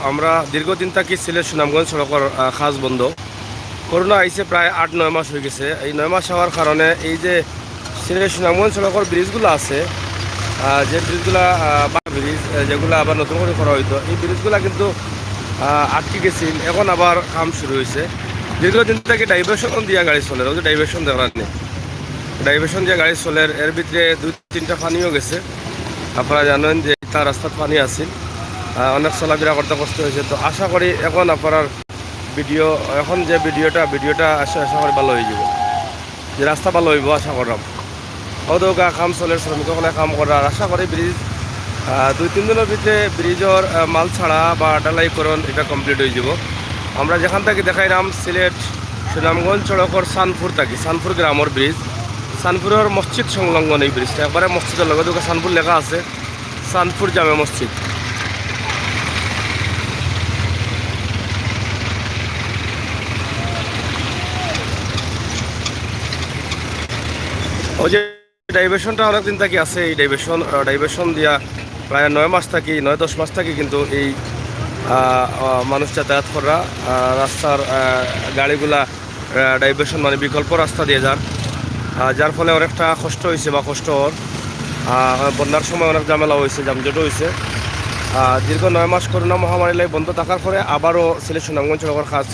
আমরা দীর্ঘদিন থাকি সিলেট সুনামগঞ্জ সড়কের খাস বন্ধ। করোনা আইসে প্রায় ৮-৯ মাস হয়ে গেছে। এই ৯ মাস হওয়ার কারণে এই যে সিলেট সুনামগঞ্জ সড়কের ব্রিজগুলো আছে, যে ব্রিজগুলা ব্রিজ যেগুলো আবার নতুন করে করা হইতো, এই ব্রিজগুলো কিন্তু আটকে গেছিল। এখন আবার কাম শুরু হয়েছে। দীর্ঘদিন থেকে ডাইভার্সন দিয়ে গাড়ি চলে, ওই যে ডাইভার্সন দেওয়ার নেই, ডাইভার্সন দিয়ে গাড়ি চলে। এর ভিতরে ২-৩টা পানিও গেছে। আপনারা জানেন যে তার রাস্তার পানি আছে, অনেক চলাফেরা করতে কষ্ট হয়েছে। তো আশা করি এখন আপনার এখন যে ভিডিওটা আশা করি ভালো হয়ে যাব, যে রাস্তা ভালো হইব আশা করলাম। অদৌকা কাম চলে, শ্রমিকসকলে কাম করার আশা করি ব্রিজ ২-৩ দিনের ভিতরে ব্রিজের মাল ছাড়া বা ডালাইকরণ এটা কমপ্লিট হয়ে যাব। আমরা যেখান থেকে দেখাইলাম সিলেট সুনামগঞ্জ সড়কের সানপুর গ্রামের ব্রিজ, সানপুরের মসজিদ সংলগ্ন এই ব্রিজটা, একবারে মসজিদের লগে দুটো সানপুর লেখা আছে, সানপুর জামে মসজিদ। ওই যে ডাইভার্সনটা অনেকদিন থেকে আছে, এই ডাইভার্সন দিয়া প্রায় ৯-১০ মাস থাকি কিন্তু এই মানুষ যাতায়াত করা রাস্তার গাড়িগুলা ডাইভার্সন মানে বিকল্প রাস্তা দিয়ে যান, যার ফলে অনেকটা কষ্ট হয়েছে বা কষ্ট হওয়ার। বন্যার সময় অনেক ঝামেলা হয়েছে, যানজটও হয়েছে। দীর্ঘ ৯ মাস করোনা মহামারী লাই বন্ধ থাকার পরে আবারও সিলেট সুনামগঞ্জ সড়কের কাজ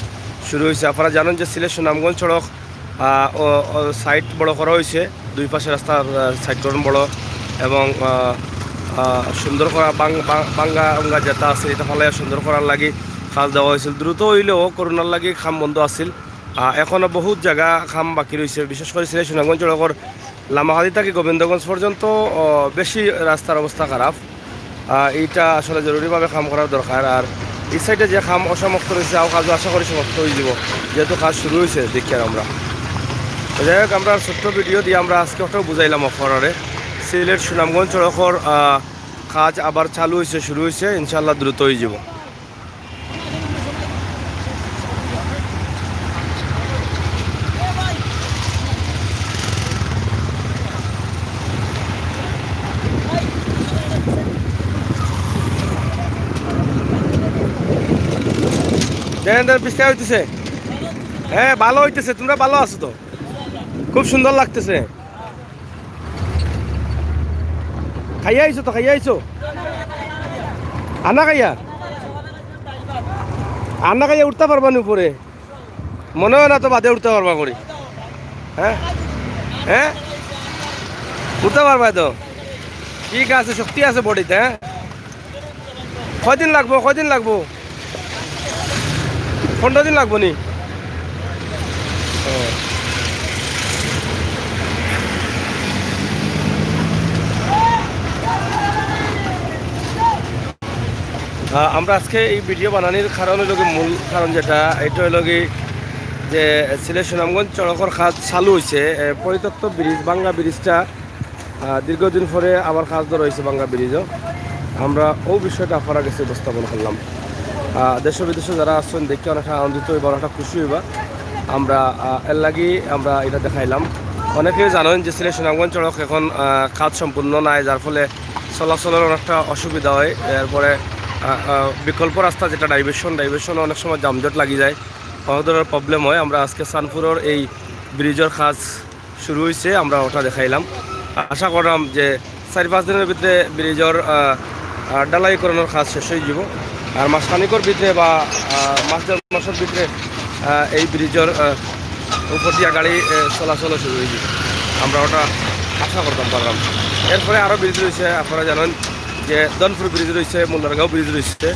শুরু হয়েছে। আপনারা জানেন যে সিলেট সুনামগঞ্জ সড়ক সাইড বড় করা হয়েছে, দুই পাশে রাস্তার সাইডকরণ বড় এবং সুন্দর করা বাঙ্গা যেটা আছে এটা ফলে সুন্দর করার লাগে কাজ দেওয়া হয়েছিল। দ্রুত হইলেও করোনার লাগে খাম বন্ধ আছিল। এখনও বহুত জায়গা খাম বাকি রয়েছে, বিশেষ করে সিলেট সুনামগঞ্জ সড়কের লামাহাদি থেকে গোবিন্দগঞ্জ পর্যন্ত বেশি রাস্তার অবস্থা খারাপ। এইটা আসলে জরুরিভাবে কাম করার দরকার। আর এই সাইডে যে কাম অসমাপ্ত রয়েছে কাজও আশা করি সমাপ্ত হয়ে যাব, যেহেতু কাজ শুরু হয়েছে দেখি। আর আমরা যাই হোক, আমরা ছোট্ট ভিডিও দিয়ে আমরা আজকে ওটাও বুঝাইলাম অফারে সিলেট সুনামগঞ্জ সড়কের কাজ আবার চালু হয়েছে, শুরু হয়েছে, ইনশাল্লাহ দ্রুত হয়ে যাব। পিস্তা হইতেছে, হ্যাঁ ভালো হইতেছে, তোমরা ভালো আছো তো, খুব সুন্দর লাগতেছে। খাইয়া আইছো আনা খাইয়া উঠতে পারবা নি উপরে? মনে হয় না তো বাদে উঠতে পারবা করি। হ্যাঁ হ্যাঁ উঠতে পারবা তো, ঠিক আছে, শক্তি আছে বডিতে। হ্যাঁ, কয়দিন লাগবো 15 দিন লাগবো নি? আমরা আজকে এই ভিডিও বানানোর কারণ হলো মূল কারণ যেটা, এটা হলো যে সিলেট সুনামগঞ্জ সড়কের কাজ চালু হয়েছে। পরিত্যক্ত ব্রিজ বাঙ্গা ব্রিজটা দীর্ঘদিন পরে আবার কাজ ধরা হয়েছে বাঙ্গা ব্রিজও। আমরা ও বিষয়টা আপনারা কাছে উপস্থাপন করলাম। দেশ বিদেশে যারা আসছেন দেখে অনেকটা আনন্দিত হইবা, অনেকটা খুশি হইবা। আমরা এর লাগি আমরা এটা দেখাইলাম। অনেকেই জানেন যে সিলেট সুনামগঞ্জ সড়ক এখন কাজ সম্পূর্ণ নাই, যার ফলে চলাচলের অনেকটা অসুবিধা হয়। এরপরে বিকল্প রাস্তা যেটা ডাইভার্সন অনেক সময় যানজট লাগি যায়, অনেক ধরনের প্রবলেম হয়। আমরা আজকে সানপুরের এই ব্রিজের কাজ শুরু হয়েছে, আমরা ওটা দেখাইলাম। আশা করলাম যে 4-5 দিনের ভিতরে ব্রিজের ডালাইকরণের কাজ শেষ হয়ে যাব। আর মাসখানিকর ভিতরে বা মাসের ভিতরে এই ব্রিজের উপর দিয়ে গাড়ি চলাচল শুরু হয়ে যাবে, আমরা ওটা আশা করতাম পারলাম। এরপরে আরও ব্রিজ রয়েছে, আপনারা জানেন যে দনপুর ব্রিজ রয়েছে, মুন্নারগাঁও ব্রিজ রয়েছে,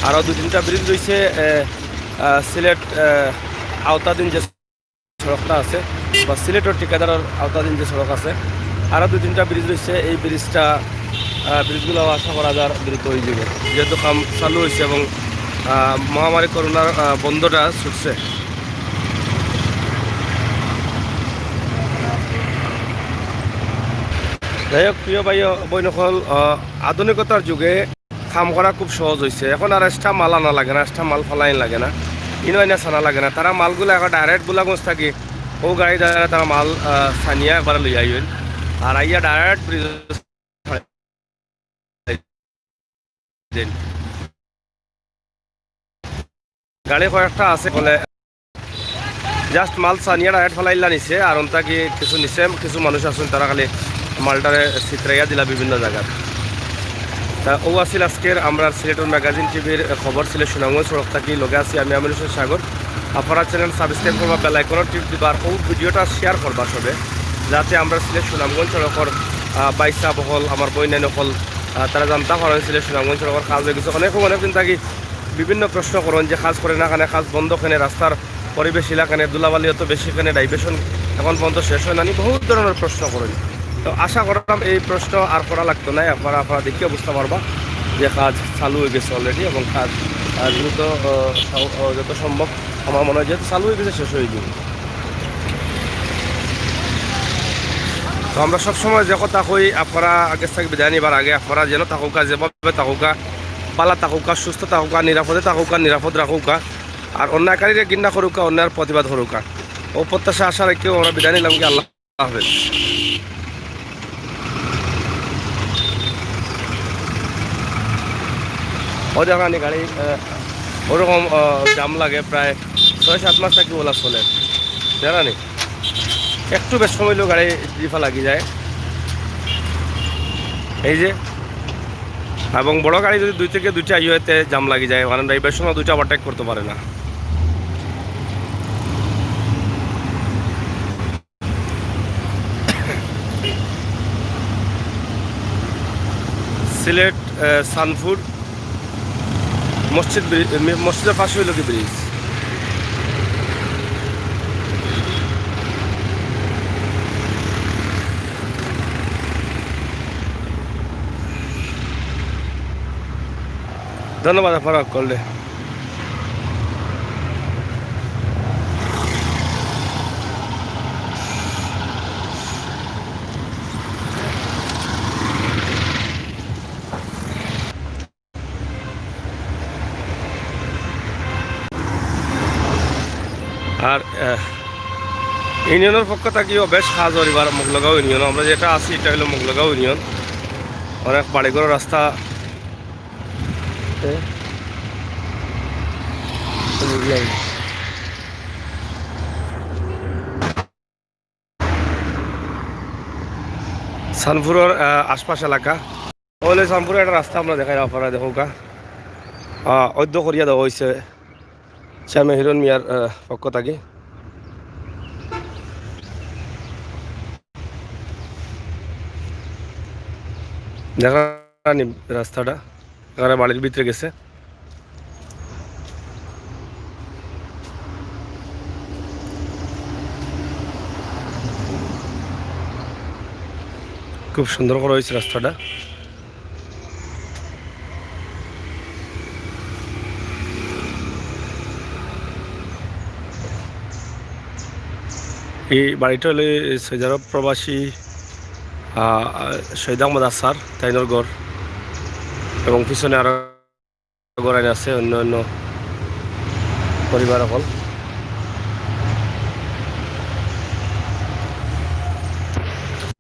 আরও 2-3টা ব্রিজ রয়েছে। সিলেট আওতাধীন যে সড়কটা আছে বা সিলেটের ঠিকাদারের আওতাধীন যে সড়ক আছে, আরও 2-3টা ব্রিজ রয়েছে। এই ব্রিজগুলো আশা করা যার দ্রুত হয়ে যাবে, যেহেতু কাম চালু হয়েছে এবং মহামারী করোনার বন্ধটা ছুটছে। যাই হোক, প্রিয় ভাই বইনকল, আধুনিকতার যুগে কাম করা খুব সহজ হয়েছে। এখন আর এক্সট্রা মাল আনা লাগে না, এক্সট্রা মাল ফালাইন লাগে না, ইনওয়াইনা ছানা লাগে না। তারা মালগুলো এখন ডাইরেক্ট গোলাগঞ্জ থাকি ও গাড়ি দ্বারা তারা মাল ছানিয়া একবার লই আইবেন, আর আইয়া ডাইরেক্ট ব্রিজ গাড়ি কয়েকটা আছে বলে জাস্ট মাল সানিয়া ডাইরেক্ট ফেলাইলা নিছে আর কি কিছু নিছে, কিছু মানুষ আছেন তারা খালি মালটারে চিত্রাইয়া দিলা বিভিন্ন জায়গার। তা ও আছিল আজকের আমরা সিলেটের ম্যাগাজিন টিভির খবর ছিল সুনামগঞ্জ সড়ক থাকি লগে আছি আমি আমির হোসেন সাগর। আপনারা চ্যানেল সাবস্ক্রাইব করবা, বেল আইকনের টিপ দিবা আর ও ভিডিওটা শেয়ার করবা সবে, যাতে আমরা সিলেট সুনামগঞ্জ সড়কের বাইসা বহল আমার বইনাই নকল তারা জানতা পারেন সিলেট সুনামগঞ্জ সড়কের কাজ হয়ে গেছে। অনেক দিন থাকি বিভিন্ন প্রশ্ন করেন যে কাজ করে না কেন, কাজ বন্ধ কেন, রাস্তার পরিবেশ এলাকানে ধুলাবালি অত বেশি কেন, ডাইভেশন এখন পর্যন্ত শেষ হয় না, বহুত ধরনের প্রশ্ন করেন। তো আশা করলাম এই প্রশ্ন আর করা লাগতো না, আপনারা দেখিয়ে বুঝতে পারবা যে কাজ চালু হয়ে গেছে অলরেডি এবং কাজ দ্রুত যত সম্ভব আমার মনে হয় যেহেতু চালু হয়ে গেছে শেষ হয়ে যাবে। তো আমরা সবসময় যে কথা কই আপনারা আগে থেকে বিদায় নিবার আগে আপনারা যেন থাকুকা, যেভাবে থাকুকা, পালা থাকুকা, সুস্থ থাকুকা, নিরাপদে থাকুকা, নিরাপদ রাখুকা আর অন্যায়কারীরা ঘৃণা করুকা, অন্যায়ের প্রতিবাদ করুকা। ও প্রত্যাশা আশা রেখেও আমরা বিদায় নিলাম কি আল্লাহ হাফেজ। ও দেখানি গাড়ি ওরকম জাম লাগে প্রায় 6-7 মাস থাকি ওলা চলে জানি, একটু বেশ সময় গাড়ি জিফা লাগি যায় এই যে। এবং বড় গাড়ি যদি 2 থেকে 2টা ইয়েতে জাম লাগি যায়, মানে ড্রাইভার সময় 2টা ওভারটেক করতে পারে না। সিলেট সানপুর মসজিদের পাশে হইল কি ব্রিজ। ধন্যবাদ আপনারা করলে। আর ইউনিয়নের পক্ষ থেকেও বেশ সাহায্য এবার মুগলগাঁও ইউনিয়ন, আমরা যেটা আছি এটা হলো মুগলগাঁও ইউনিয়ন। অনেক বাড়িঘর রাস্তা সানপুরের আশপাশ এলাকা হলে সানপুরের একটা রাস্তা আমরা দেখাই আপনারা দেখুকা অধ্য করিয়া দেওয়া হয়েছে শ্যামে হিরণ মিয়ার পক্ষ থেকে। দেখা রাস্তাটা এখানে বাড়ির ভিতরে গেছে। খুব সুন্দর করা হয়েছে রাস্তাটা। এই বাড়িটা হলে সৈদারব প্রবাসী শহীদ আহমদ আসার তাইনর গড় এবং পিছনে আরো গড় আছে অন্য অন্য পরিবার সকল।